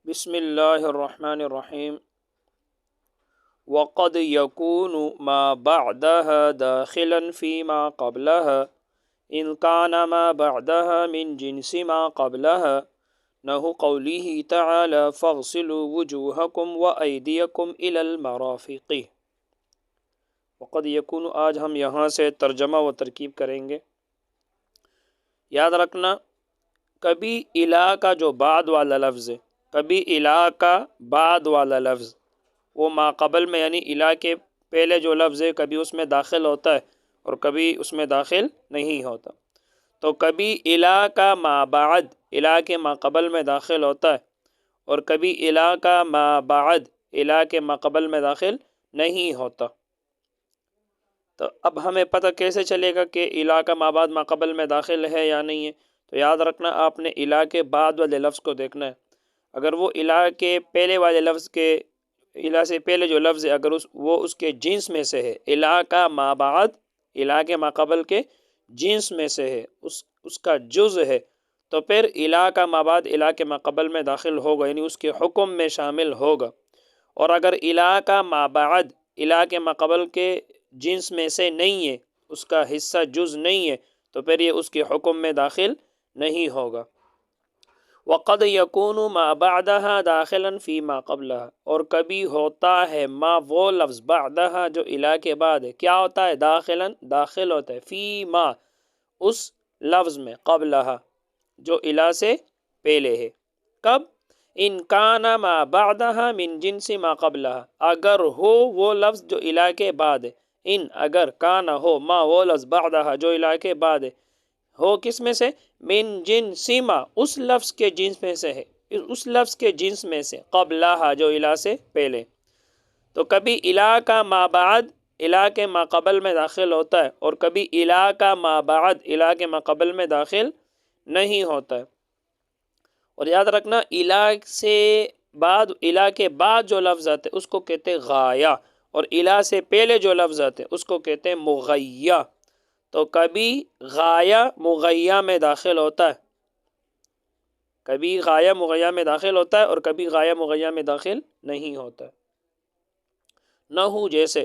بسم اللہ الرحمن الرحیم وقد يكون ما بعدها داخلا فيما قبلها إن كان ما بعدها من جنس ما قبلها نحو قوله تعالى فاغسلوا وجوهكم وأيديكم إلى المرافق۔ وقد يكون آج ہم یہاں سے ترجمہ و ترکیب کریں گے۔ یاد رکھنا کبھی الا کا جو بعد والا لفظ ہے، کبھی الا کا بعد والا لفظ وہ ما قبل میں یعنی الا کے پہلے جو لفظ ہے کبھی اس میں داخل ہوتا ہے اور کبھی اس میں داخل نہیں ہوتا۔ تو کبھی الا کا ما بعد الا کے ما قبل میں داخل ہوتا ہے اور کبھی الا کا ما بعد الا کے ما قبل میں داخل نہیں ہوتا۔ تو اب ہمیں پتہ کیسے چلے گا کہ الا کا ما بعد ما قبل میں داخل ہے یا نہیں ہے؟ تو یاد رکھنا آپ نے الا کے بعد والے لفظ کو دیکھنا ہے۔ اگر وہ الا کے پہلے والے لفظ کے الا سے پہلے جو لفظ ہے اگر وہ اس کے جنس میں سے ہے، الا کا ما بعد الا کے ما قبل کے جنس میں سے ہے، اس کا جز ہے، تو پھر الا کا ما بعد الا کے ما قبل میں داخل ہوگا، یعنی اس کے حکم میں شامل ہوگا۔ اور اگر الا کا ما بعد الا کے ما قبل کے جنس میں سے نہیں ہے، اس کا حصہ جز نہیں ہے، تو پھر یہ اس کے حکم میں داخل نہیں ہوگا۔ وقد یکون ما بعدها داخلا فی ما قبلها، اور کبھی ہوتا ہے ما وہ لفظ بعدها جو الا کے بعد ہے، کیا ہوتا ہے؟ داخلا داخل ہوتا ہے، فی ما اس لفظ میں، قبلها جو الا سے پہلے ہے۔ کب؟ ان کان ما بعدها من جنس ما قبلها، اگر ہو وہ لفظ جو الا کے بعد ہے، ان اگر کان ہو ما وہ لفظ بعدها جو الا کے بعد ہے، ہو کس میں سے؟ من جنس ما اس لفظ کے جنس میں سے ہے، اس لفظ کے جنس میں سے، قبلها جو الا سے پہلے۔ تو کبھی الا کا ما بعد الا کے ما قبل میں داخل ہوتا ہے اور کبھی الا کا ما بعد الا کے ما قبل میں داخل نہیں ہوتا ہے۔ اور یاد رکھنا الا سے بعد الا کے بعد جو لفظ آتے ہیں اس کو کہتے ہیں غایہ، اور الا سے پہلے جو لفظ آتے ہیں اس کو کہتے ہیں مغیہ۔ تو کبھی غایہ مغیہ میں داخل ہوتا ہے، کبھی غایہ مغیہ میں داخل ہوتا ہے اور کبھی غایہ مغیہ میں داخل نہیں ہوتا ہے۔ نحو جیسے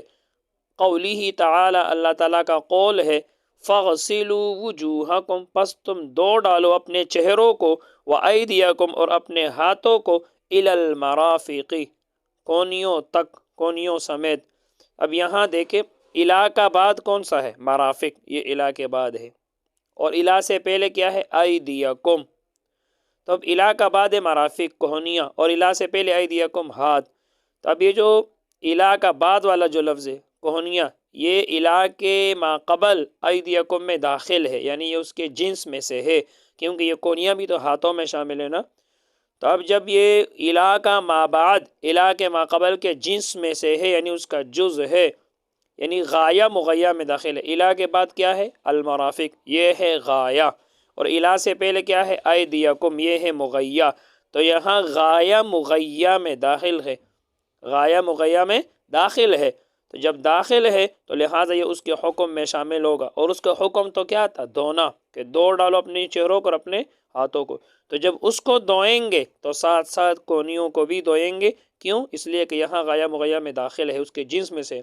قوله تعالی اللہ تعالیٰ کا قول ہے فَغْسِلُوا وُجُوهَكُمْ، پس تم دھو ڈالو اپنے چہروں کو، وَأَيْدِيَكُمْ اور اپنے ہاتھوں کو، إِلَى الْمَرَافِقِ کونیوں تک، کونیوں سمیت۔ اب یہاں دیکھیں الا کا بعد کون سا ہے؟ مرافق، یہ الا کے بعد ہے، اور الا سے پہلے کیا ہے؟ ایدیکم۔ تو اب الا کا بعد ہے مرافق کہنیاں، اور الا سے پہلے ایدیکم ہاتھ۔ تو اب یہ جو الا کا بعد والا جو لفظ ہے کہنیاں، یہ الا کے ما قبل ایدیکم میں داخل ہے، یعنی یہ اس کے جنس میں سے ہے، کیونکہ یہ کہنیاں بھی تو ہاتھوں میں شامل ہے نا۔ تو اب جب یہ الا کا ما بعد الا کے ما قبل کے جنس میں سے ہے، یعنی اس کا جز ہے، یعنی غایہ مغیہ میں داخل ہے۔ الا کے بعد کیا ہے؟ المرافق، یہ ہے غایہ، اور الا سے پہلے کیا ہے؟ ایدیکم، یہ ہے مغیہ۔ تو یہاں غایہ مغیہ میں داخل ہے، غایہ مغیہ میں داخل ہے، تو جب داخل ہے تو لہٰذا یہ اس کے حکم میں شامل ہوگا، اور اس کا حکم تو کیا تھا؟ دھونا، کہ دھو ڈالو اپنے چہروں کو اور اپنے ہاتھوں کو۔ تو جب اس کو دھوئیں گے تو ساتھ ساتھ کونیوں کو بھی دھوئیں گے، کیوں؟ اس لیے کہ یہاں غایہ مغیہ میں داخل ہے، اس کے جنس میں سے،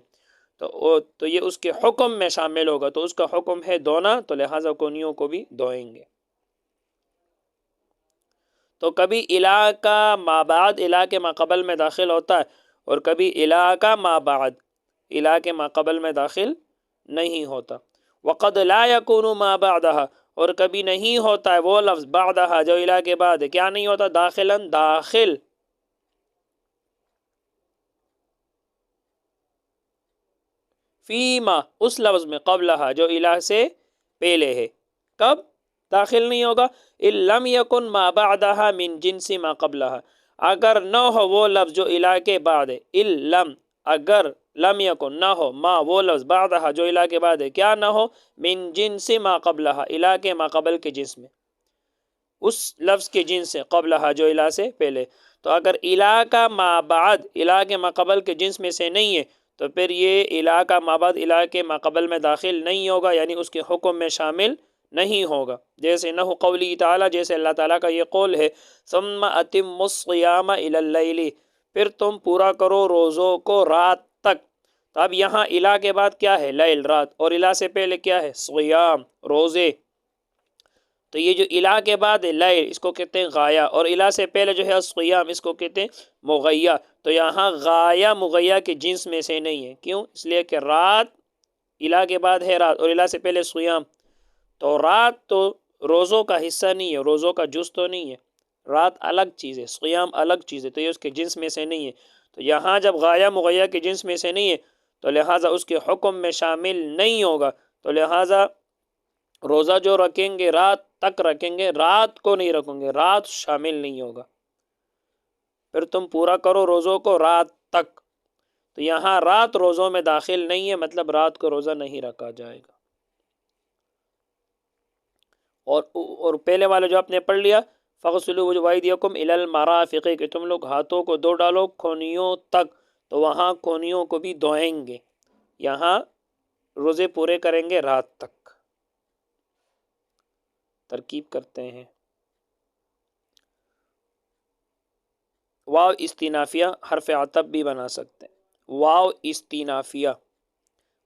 تو یہ اس کے حکم میں شامل ہوگا، تو اس کا حکم ہے دھونا، تو لہٰذا کونیوں کو بھی دھوئیں گے۔ تو کبھی الا کا ما بعد الا کے ما قبل میں داخل ہوتا ہے اور کبھی الا کا ما بعد الا کے ما قبل میں داخل نہیں ہوتا۔ وقد لا يكون ما بعدها، اور کبھی نہیں ہوتا ہے وہ لفظ بعدها جو الا کے بعد ہے، کیا نہیں ہوتا؟ داخلا داخل، فیما اس لفظ میں، قبلها جو الا سے پہلے ہے۔ کب داخل نہیں ہوگا؟ ان لم یکن ما بعدها من جنس ما قبلها، اگر نہ ہو وہ لفظ جو الا کے بعد ہے، ان لم اگر لم یکن نہ ہو ما وہ لفظ بعدها جو الا کے بعد ہے، کیا نہ ہو؟ من جنس ما قبلها الا کے ما قبل کے جنس میں، اس لفظ کے جنس سے، قبلها جو الا سے پہلے۔ تو اگر الا کا ما بعد الا کے ما قبل کے جنس میں سے نہیں ہے تو پھر یہ الا کا ما بعد الا کے ما قبل میں داخل نہیں ہوگا، یعنی اس کے حکم میں شامل نہیں ہوگا. جیسے نحو قولی تعالیٰ، جیسے اللہ تعالیٰ کا یہ قول ہے ثم اتم الصیام الی اللیل، پھر تم پورا کرو روزوں کو رات تک. تو اب یہاں الا کے بعد کیا ہے؟ لیل، رات، اور الا سے پہلے کیا ہے؟ صیام، روزے. تو یہ جو الا کے بعد ہے لیل، اس کو کہتے ہیں غایہ، اور الا سے پہلے جو ہے صیام، اس کو کہتے ہیں مغیہ. تو یہاں غایہ مغیہ کے جنس میں سے نہیں ہے. کیوں؟ اس لیے کہ رات الا کے بعد ہے رات، اور الا سے پہلے صیام. تو رات تو روزوں کا حصہ نہیں ہے، روزوں کا جز تو نہیں ہے. رات الگ چیز ہے، صیام الگ چیز ہے، تو یہ اس کے جنس میں سے نہیں ہے. تو یہاں جب غایہ مغیہ کے جنس میں سے نہیں ہے تو لہٰذا اس کے حکم میں شامل نہیں ہوگا. تو لہٰذا روزہ جو رکھیں گے رات تک رکھیں گے، رات کو نہیں رکھیں گے، رات شامل نہیں ہوگا. پھر تم پورا کرو روزوں کو رات تک. تو یہاں رات روزوں میں داخل نہیں ہے، مطلب رات کو روزہ نہیں رکھا جائے گا. اور پہلے والا جو آپ نے پڑھ لیا فَغْسِلُوا وَأَيْدِيَكُمْ إِلَى الْمَرَافِقِ، کہ تم لوگ ہاتھوں کو دھو ڈالو کھونیوں تک. تو وہاں کھونیوں کو بھی دھوئیں گے. یہاں روزے پورے کریں گے رات تک. ترکیب کرتے ہیں. واو استینافیہ حرف عطف بھی بنا سکتے ہیں. واو استینافیہ.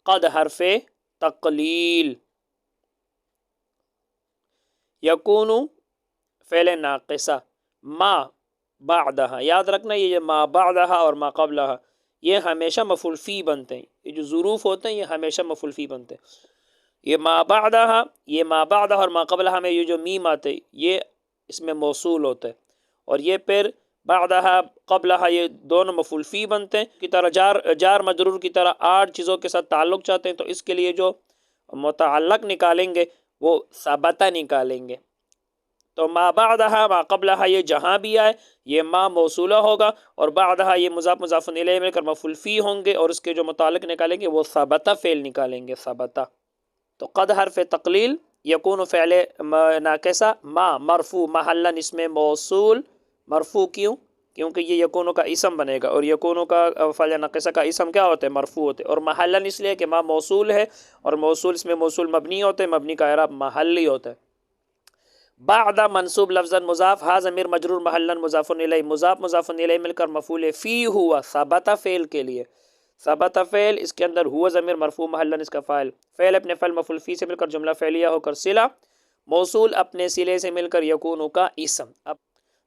قد حرف تقلیل. یکون فعل ناقصہ. ما بعدہا، یاد رکھنا یہ ما بعدہا اور ما قبلہا یہ ہمیشہ مفعول فی بنتے ہیں. یہ جو ظروف ہوتے ہیں یہ ہمیشہ مفعول فی بنتے ہیں. یہ ما بعدہا، یہ ما بعدہا اور ما قبلہا میں یہ جو میم آتے ہیں یہ اس میں موصول ہوتا ہے. اور یہ پھر بعدہا قبلہا یہ دونوں مفعول فی بنتے ہیں. کی طرح جار مجرور کی طرح 8 چیزوں کے ساتھ تعلق چاہتے ہیں تو اس کے لیے جو متعلق نکالیں گے وہ ثابتہ نکالیں گے. تو ما بعدہا ما قبلہا یہ جہاں بھی آئے یہ ما موصولہ ہوگا، اور بعدہا یہ مضاف مضاف الیہ مل کر مفعول فی ہوں گے، اور اس کے جو متعلق نکالیں گے وہ ثابتہ فعل نکالیں گے، ثابتہ. تو قد حرف تقلیل، یکون فعل ناقصہ، ما مرفوع محلاً اسم موصول. مرفوع کیوں؟ کیونکہ یہ یکونوں کا اسم بنے گا، اور یکونوں کا فعل ناقصہ کا اسم کیا ہوتا ہے؟ مرفوع ہوتے ہیں. اور محلاً اس لیے کہ ما موصول ہے، اور موصول اس میں موصول مبنی ہوتے ہیں، مبنی کا اعراب محلی ہوتا ہے. بعد منصوب لفظاً مضاف، ہا ضمیر مجرور محلاً مضاف الیہ، مضاف مضاف الیہ مل کر مفعول فی ہوا ثابتہ فعل کے لیے. ثابتہ فعل اس کے اندر ہوا ضمیر مرفوع محلاً اس کا فاعل، فعل اپنے فعل مفعول فی سے مل کر جملہ فعلیہ ہو کر صلہ، موصول اپنے صلے سے مل کر یکون کا اسم. اب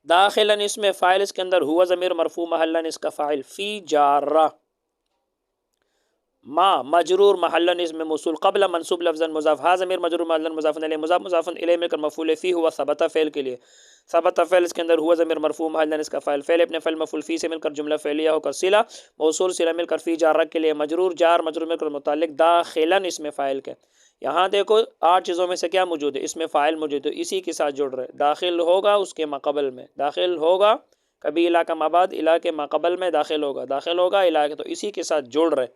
داخلاً اس میں فاعل اس کے اندر ہوا ضمیر مرفوع محلاً اس کا فاعل، فی جارہ، ما مجرور محلاً اس میں موصول، قبل منصوب لفظاً مضاف، ہا ضمیر مجرور محلاً مضاف الیہ، مضاف مضاف الیہ مل کر مفعول فی ہوا ثابتہ فعل کے لیے. ثابتہ فعل اس کے اندر ہوا ضمیر مرفوع محلاً اس کا فاعل، فعل اپنے فعل مفعول فی سے مل کر جملہ فعلیہ ہو کر صلہ، موصول صلہ مل کر فی جارہ کے لیے مجرور، جار مجرور مل کر متعلق، داخلاً اس میں فاعل کے. یہاں دیکھو 8 چیزوں میں سے کیا موجود ہے؟ اس میں فاعل موجود ہے، اسی کے ساتھ جڑ رہے. داخل ہوگا اس کے ماقبل میں، داخل ہوگا کبھی الہ کا مابعد الہ کے ماقبل میں داخل ہوگا، داخل ہوگا الہ کے، تو اسی کے ساتھ جڑ رہے.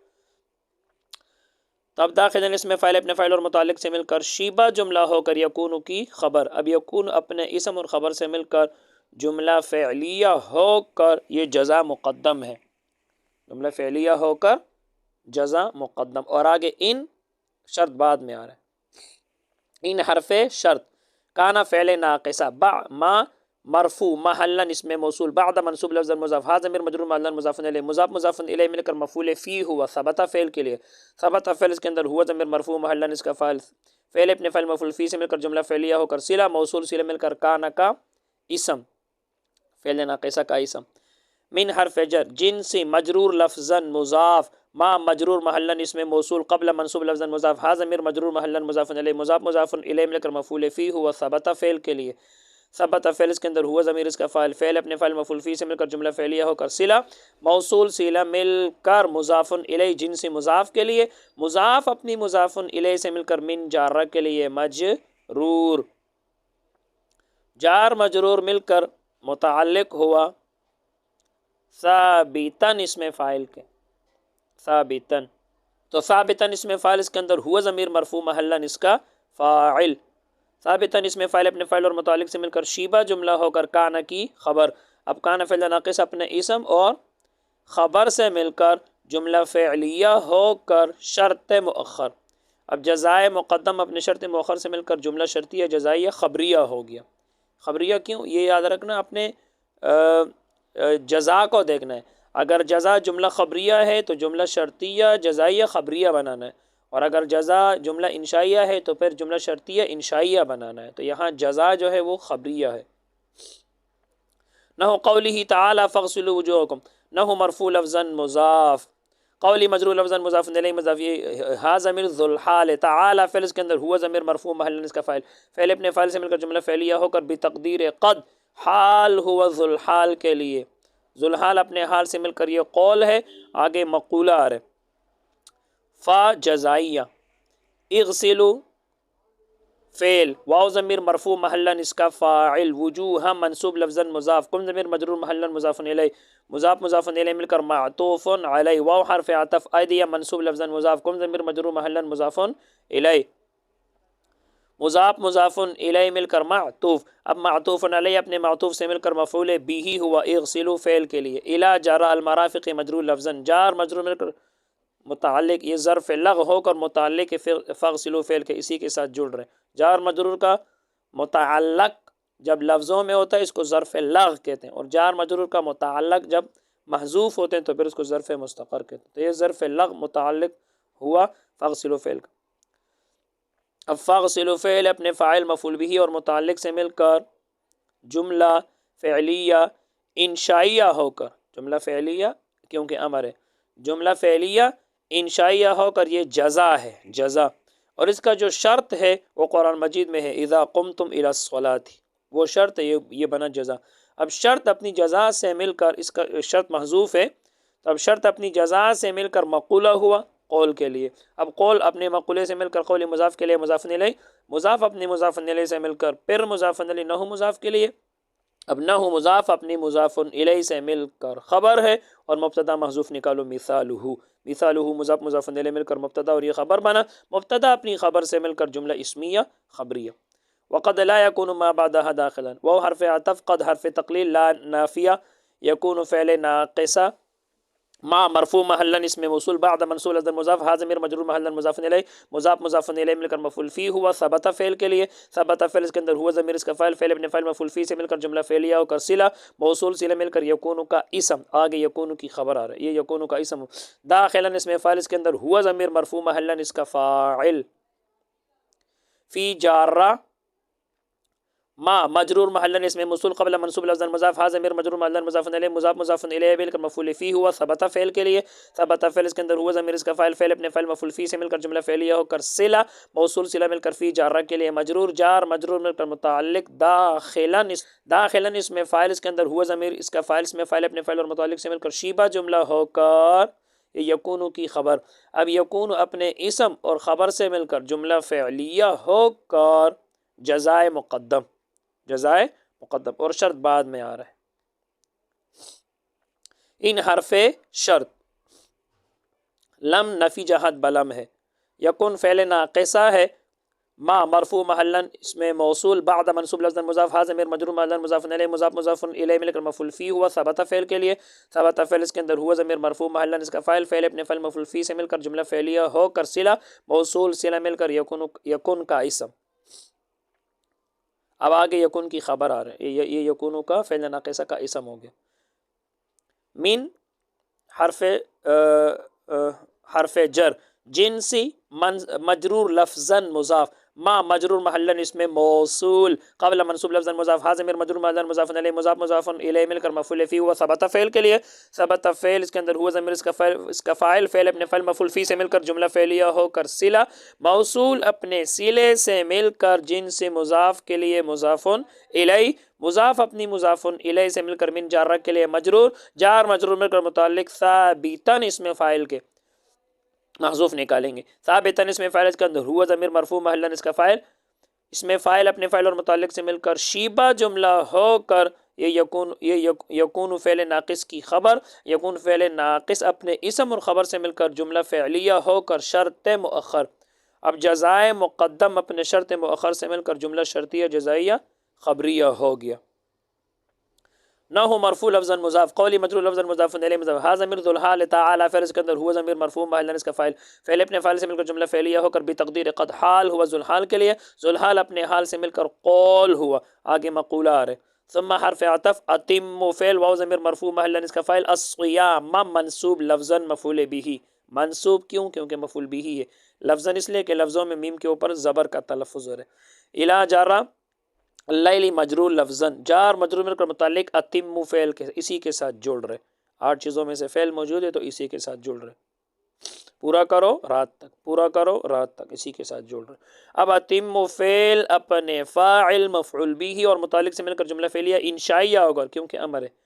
تب داخل اس میں فاعل اپنے فاعل اور متعلق سے مل کر شیبہ جملہ ہو کر یکون کی خبر. اب یکون اپنے اسم اور خبر سے مل کر جملہ فعلیہ ہو کر یہ جزا مقدم ہے، جملہ فعلیہ ہو کر جزا مقدم. اور آگے ان شرط بعد میں آ رہا ہے. ان حرف شرط. کانا فعل ناقصہ، ما مرفوع محلاً اس میں موصول، بعد منصوب لفظ مضاف، ہا ضمیر مجرور محلاً مضاف الیہ، مضاف مضاف الیہ مل کر مفعول فی ہوا ثابتہ فعل کے لیے. ثابتہ فعل اس کے اندر ہوا ضمیر مرفوع محلاً اس کا فاعل، فعل اپنے فعل مفعول فی سے مل کر جملہ فعلیہ ہو کر صلہ، موصول صلہ مل کر کانا کا اسم، فعل ناقصہ کا اسم. من حرف جر، جنسی مجرور لفظاً مضاف، ما مجرور محلاً اس میں موصول، قبل منصوب لفظاً مضاف، ہا ضمیر مجرور محلاً مضاف الیہ، مضاف مضاف الیہ مل کر مفعول فی ہوا ثابتہ فعل کے لیے. ثابتہ فعل اس کے اندر ہوا ضمیر اس کا فاعل، فعل اپنے فعل مفعول فی سے مل کر جملہ فعلیہ ہو کر صلہ، موصول صلہ مل کر مضاف الیہ جنس مضاف کے لیے، مضاف اپنی مضاف الیہ سے مل کر من جارہ کے لیے مجرور، جار مجرور مل کر متعلق ہوا ثابتاً اس میں فاعل کے، ثابتاً. تو ثابتاً اس میں فاعل اس کے اندر ہوا ضمیر مرفوع محلاً اس کا فاعل، ثابتاً اس میں فاعل اپنے فاعل اور متعلق سے مل کر شیبہ جملہ ہو کر کانا کی خبر. اب کانا فعل ناقص اپنے اسم اور خبر سے مل کر جملہ فعلیہ ہو کر شرط مؤخر. اب جزائے مقدم اپنے شرط مؤخر سے مل کر جملہ شرطیہ جزائیہ خبریہ ہو گیا. خبریہ کیوں؟ یہ یاد رکھنا، اپنے جزا کو دیکھنا ہے. اگر جزا جملہ خبریہ ہے تو جملہ شرطیہ جزائیہ خبریہ بنانا ہے، اور اگر جزا جملہ انشائیہ ہے تو پھر جملہ شرطیہ انشائیہ بنانا ہے. تو یہاں جزا جو ہے وہ خبریہ ہے. نحو قوله تعالی فاغسلوا وجوهکم، نحو مرفوع لفظا مضاف، قولی مجرور لفظا مضاف الیہ مضاف. ہا ضمیر ذو الحال، تعالی فعل اس کے اندر، ہوا ضمیر مرفوع محل اس کا فاعل، فعل اپنے فاعل سے مل کر جملہ فعلیہ ہو کر بتقدیر قد، حال ہوا ذو الحال کے لیے، ذو الحال اپنے حال سے مل کر یہ قول ہے. آگے مقولہ آ رہے، فا جزائیہ، اغسلوا فعل، واو ضمیر مرفوع محلا اس کا فاعل، وجوہ منصوب لفظا مضاف، کم ضمیر مجرور محلا مضاف الیہ، مضاف مضاف الیہ مل کر معطوف علیہ، واو حرف عطف، ایدیہ منصوب لفظا مضاف، کم ضمیر مجرور محلا مضاف الیہ، مضاف مضاف الیہ مل کر معطوف. اب معطوف علیہ اپنے معطوف سے مل کر مفعول بھی ہوا اغسلوا فعل کے لیے. الی جار المرافق مجرور لفظا، جار مجرور مل کر متعلق، یہ ظرف لغ ہو کر متعلق فاغسلوا فعل کے اسی کے ساتھ جڑ رہے ہیں. جار مجرور کا متعلق جب لفظوں میں ہوتا ہے اس کو ظرف لغ کہتے ہیں، اور جار مجرور کا متعلق جب محذوف ہوتے ہیں تو پھر اس کو ظرف مستقر کہتے ہیں. تو یہ ظرف لغ متعلق ہوا فاغسلوا فعل کا. اب فاغسلوا فعل اپنے فاعل مفعول بھی اور متعلق سے مل کر جملہ فعلیہ انشائیہ ہو کر، جملہ فعلیہ کیونکہ امر ہے، جملہ فعلیہ انشائیہ ہو کر یہ جزا ہے، جزا. اور اس کا جو شرط ہے وہ قرآن مجید میں ہے، اذا قمتم الی الصلاۃ، وہ شرط ہے، یہ بنا جزا. اب شرط اپنی جزا سے مل کر، اس کا شرط محذوف ہے تو اب شرط اپنی جزا سے مل کر مقولہ ہوا قول کے لیے. اب قول اپنے مقولے سے مل کر قول مضاف کے لیے مضاف الیہ، مضاف اپنی مضاف الیہ سے مل کر پھر مضاف الیہ نحو مضاف کے لیے. اب نحو مضاف اپنی مضاف الیہ سے مل کر خبر ہے اور مبتدا محذوف نکالو مثالہ، مثالہ مضاف مضاف الیہ مل کر مبتدا اور یہ خبر بنا. مبتدا اپنی خبر سے مل کر جملہ اسمیہ خبریہ. وقد لا يكون ما بعدها داخلا، وہ حرف عطف، قد حرف تقلیل، لا نافیہ، یکون فعل ناقصہ، ما مرفوع محلا اسم موصول، بعد منصوب لفظ مضاف، ها ضمیر مجرور محلا مضاف الیہ، مضاف مضاف الیہ مل کر مفعول فی ہوا ثبت فعل کے لیے، ثبت فعل اس کے اندر ہوا ضمیر اس کا فاعل، فعل ابن فاعل مفعول فی سے مل کر جملہ فعلیہ ہو کر صلہ، موصول صلہ مل کر یکون کا اسم. آگے یکون کی خبر آ رہا ہے، یہ یکون کا اسم. داخلا اسم فاعل اس کے اندر ہوا ضمیر مرفوع محلا اس کا فاعل، فی جارہ، ما مجرور محلا اسم موصول قبل منصوب لفظ مضاف، ها ضمیر مجرور محلا مضاف الیہ، مضاف مضاف الیہ مل کر مفعول فی ہوا ثبت فعل کے لیے، ثبت فعل اس کے اندر ہوا ضمیر اس کا فاعل، فعل اپنے فاعل مفعول فی سے مل کر جملہ فعلیہ ہو کر صلہ، موصول صلہ مل کر فی جارہ کے لیے مجرور، جار مجرور مل کر متعلق داخلا، داخلا اس میں فاعل اس کے اندر ہوا ضمیر اس کا فاعل، اس میں فاعل اپنے فاعل اور متعلق سے مل کر شیبہ جملہ ہو کر یکون کی خبر. اب یکون اپنے اسم اور خبر سے مل کر جملہ فعلیہ ہو کر جزائے مقدم، جزائے مقدم، اور شرط بعد میں آ رہا ہے. ان حرف شرط لم نفی جہت بلم ہے، یکن فعل ناقصہ ہے، ما مرفوع محلا اس میں موصول، بعد منصوب لفظ مضاف، ها ضمیر مجرور محلا مضاف الیہ، مضاف مضاف الیہ مل کر مفعول فی ہوا ثبت فعل کے لیے، ثبت فعل اس کے اندر ہوا ضمیر مرفوع محلا اس کا فاعل، فعل اپنے فعل مفعول فی سے مل کر جملہ فعلیہ ہو کر صلہ، موصول صلہ مل کر یکن کا اسم. اب آگے یکون کی خبر آ رہا ہے، یہ یکون کا فعل ناقصہ کا اسم ہو گیا. من حرف جر، جنسی مجرور لفظا مضاف، ما مجرور محلا اس میں موصول، قبل منصوب لفظا مضاف، ها ضمیر مجرور محلا مضاف الیہ، مضاف مضاف الیہ مل کر مفعول فی ہوا ثبت فعل کے لیے، ثبت فعل اس کے اندر ہوا ضمیر اس کا فاعل، فعل اپنے فعل مفعول فی سے مل کر جملہ فعلیہ ہو کر صلہ، موصول اپنے صلے سے مل کر جنس مضاف کے لیے مضاف الیہ، مضاف اپنی مضاف الیہ سے مل کر من جارہ کے لیے مجرور، جار مجرور مل کر متعلق ثابتا اس میں فاعل کے محذوف نکالیں گے. ثابتا اس میں فاعل اس کے اندر ہوا ضمیر مرفوع محلا اس کا فاعل، اس میں فاعل اپنے فاعل اور متعلق سے مل کر شیبہ جملہ ہو کر یہ یکون فعل ناقص کی خبر، یکون فعل ناقص اپنے اسم اور خبر سے مل کر جملہ فعلیہ ہو کر شرط مؤخر. اب جزائے مقدم اپنے شرط مؤخر سے مل کر جملہ شرطیہ جزائیہ خبریہ ہو گیا. نہ ہو مرفوع لفظاً مضاف، قولی مجرور لفظاً مضاف الیہ مضاف، ہاں ضمیر ذو الحال تعالی فعل اس کے اندر، ہوا ضمیر مرفوع محل اس کا فاعل، فعل اپنے فاعل سے مل کر جملہ فعلیہ ہو کر بتقدیر قد، حال ہوا ذو الحال کے لیے، ذو الحال اپنے حال سے مل کر قول ہوا، آگے مقولہ آ رہے، ثم حرف عطف اتم فعل واو ضمیر مرفوع محل اس کا فاعل، الصیام منصوب لفظاً مفعول به، منصوب کیوں؟ کیونکہ مفعول به ہے، لفظاً اس لیے کہ لفظوں میں میم کے اوپر زبر کا تلفظ ہو رہا ہے، الا جارہ اللیل مجرور لفظاً، جار مجرور مل کر متعلق اتم فعل کے اسی کے ساتھ جڑ رہے، 8 چیزوں میں سے فعل موجود ہے تو اسی کے ساتھ جڑ رہے، پورا کرو رات تک، پورا کرو رات تک، اسی کے ساتھ جڑ رہے۔ اب اتم فعل اپنے فاعل مفعول به اور متعلق سے مل کر جملہ فعلیہ انشائیہ ہوگا کیونکہ امر ہے،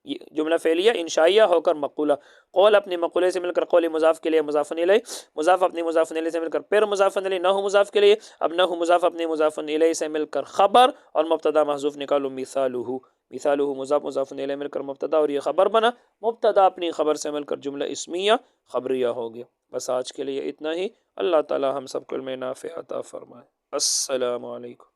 یہ جملہ فعلیہ انشائیہ ہو کر مقولہ، قول اپنے مقولے سے مل کر قول مضاف کے لیے مضاف الیہ، مضاف اپنے مضاف الیہ سے مل کر پھر مضاف الیہ، نہ مضاف کے لیے، اب نہ مضاف اپنے مضاف الیہ سے مل کر خبر اور مبتدا محذوف نکالو، مثالہ، مثالہ مضاف مضاف الیہ مل کر مبتدا اور یہ خبر بنا، مبتدا اپنی خبر سے مل کر جملہ اسمیہ خبریہ ہو گیا۔ بس آج کے لیے اتنا ہی، اللہ تعالی ہم سب کو علم نافع عطا فرمائے۔ السلام علیکم۔